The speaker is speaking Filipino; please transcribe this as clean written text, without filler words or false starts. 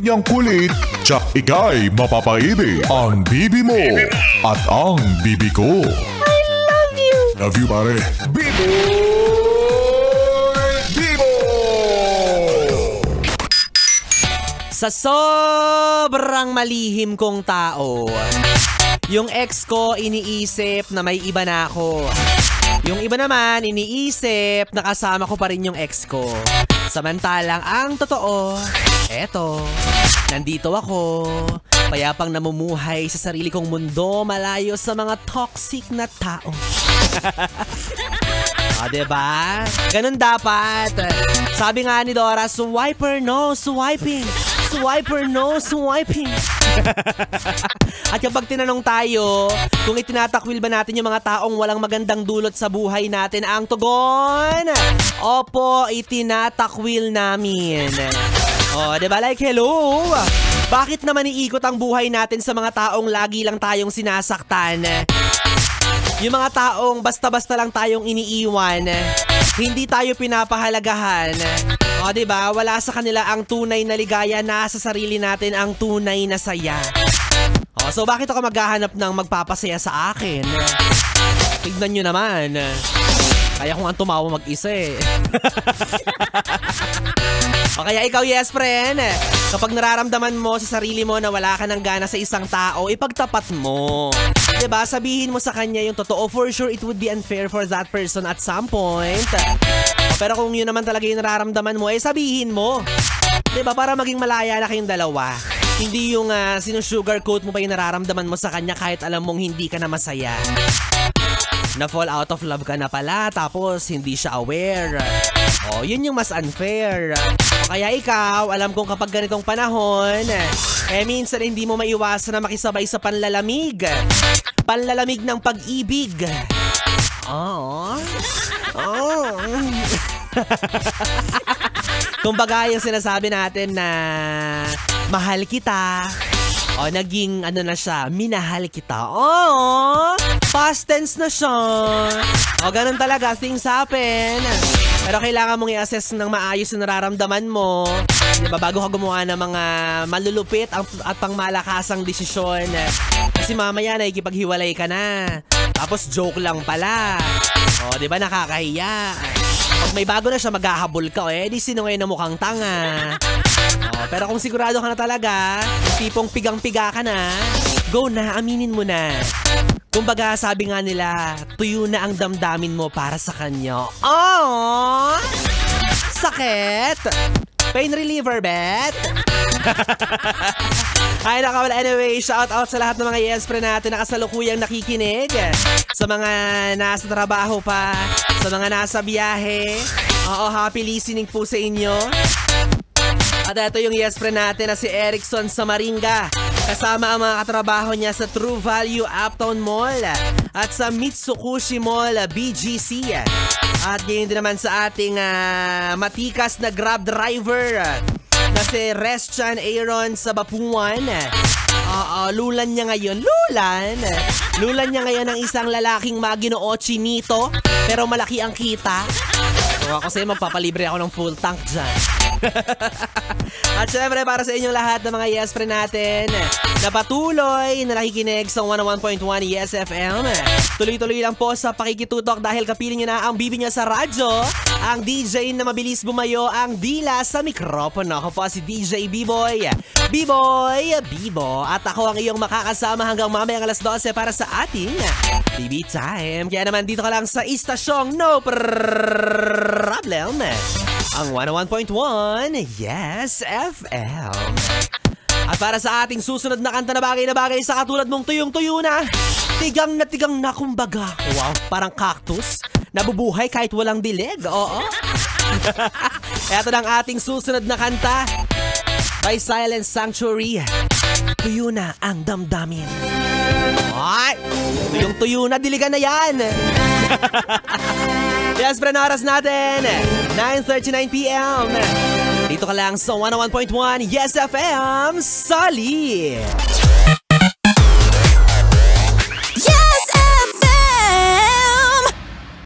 niyang kulit, tsak ika'y mapapaibig. Ang bibi mo at ang bibi ko. I love you! Love you, pare. Bibo! Sa sobrang malihim kong tao, yung ex ko iniisip na may iba na ako. Yung iba naman iniisip na kasama ko pa rin yung ex ko. Samantalang ang totoo, eto, nandito ako, payapang namumuhay sa sarili kong mundo malayo sa mga toxic na tao. O, diba? Ganun dapat. Sabi nga ni Dora, swiper no, swiping. Swiper no, swiping. At kapag tinanong tayo kung itinatakwil ba natin yung mga taong walang magandang dulot sa buhay natin, ang tugon, opo, itinatakwil namin. O, diba? Like, hello? Bakit naman iikot ang buhay natin sa mga taong lagi lang tayong sinasaktan? Yung mga taong basta-basta lang tayong iniiwan, hindi tayo pinapahalagahan. O, diba? Wala sa kanila ang tunay na ligaya, nasa sarili natin ang tunay na saya. O, so bakit ako maghahanap ng magpapasaya sa akin? Tignan nyo naman. Kaya kung ang tumawa mag-isa eh. O kaya ikaw, yes friend, kapag nararamdaman mo sa sarili mo na wala ka ng gana sa isang tao, ipagtapat mo. Diba? Sabihin mo sa kanya yung totoo. For sure, it would be unfair for that person at some point. Pero kung yun naman talaga yung nararamdaman mo, sabihin mo. Diba? Para maging malaya na kayong dalawa. Hindi yung sinusugarcoat mo pa yung nararamdaman mo sa kanya kahit alam mong hindi ka na masaya. Na fall out of love ka na pala, tapos hindi siya aware. O, yun yung mas unfair. O kaya ikaw, alam kong kapag ganitong panahon, minsan hindi mo maiwasan na makisabay sa panlalamig. Panlalamig ng pag-ibig. Oh. Oh. Kumbaga yung sinasabi natin na mahal kita. O, naging ano na siya, minahal kita. Oh, past tense na siya. O, ganun talaga, things happen. Pero kailangan mong i-assess ng maayos yung nararamdaman mo. Diba, bago ka gumawa ng mga malulupit at pangmalakasang desisyon. Kasi mamaya nakikipaghiwalay ka na. Tapos joke lang pala. O, diba, nakakahiya. Pag may bago na siya, maghahabol ka. Di sino ngayon na mukhang tanga. Pero kung sigurado ka na talaga, tipong pigang-piga ka na, go na, aminin mo na. Kumbaga, sabi nga nila, tuyo na ang damdamin mo para sa kanya. Oh! Sakit! Pain reliever, bet? Ay, nakawala. Anyway, shout out sa lahat ng mga yes friend natin na kasalukuyang nakikinig. Sa mga nasa trabaho pa, sa mga nasa biyahe. Oo, happy listening po sa inyo. At ito yung yes friend natin na si Erickson sa Maringa. Kasama ang mga katrabaho niya sa True Value Uptown Mall at sa Mitsukushi Mall BGC. At ganyan din naman sa ating matikas na Grab driver na si Reschan Aaron sa Bapuan. Lulan niya ngayon. Lulan niya ngayon ng isang lalaking maginoo chinito pero malaki ang kita. So ako sa'yo magpapalibre ako ng full tank dyan. At syempre para sa inyong lahat ng mga yes friend natin na patuloy na nakikinig sa 101.1 Yes FM. Tuloy-tuloy lang po sa pakikitutok dahil kapiling nyo na ang bibi niya sa radyo. Ang DJ na mabilis bumayo, ang dila sa mikropono. Ako po si DJ B-Boy. Bibo. At ako ang iyong makakasama hanggang mamayang alas 12 para sa ating BB Time. Kaya naman dito ka lang sa istasyong no problem. Ang 101.1 Yes FM. At para sa ating susunod na kanta na bagay sa katulad mong tuyong-tuyo na, tigang na kumbaga. Wow, parang cactus. Nabubuhay kahit walang dilig. Oo. Ito na ang ating susunod na kanta by Silent Sanctuary. Tuyo na ang damdamin. Ay, tuyong-tuyo na, diligan na yan. Yes, friend, oras natin 9:39 PM. Dito ka lang sa 101.1 Yes FM Solid.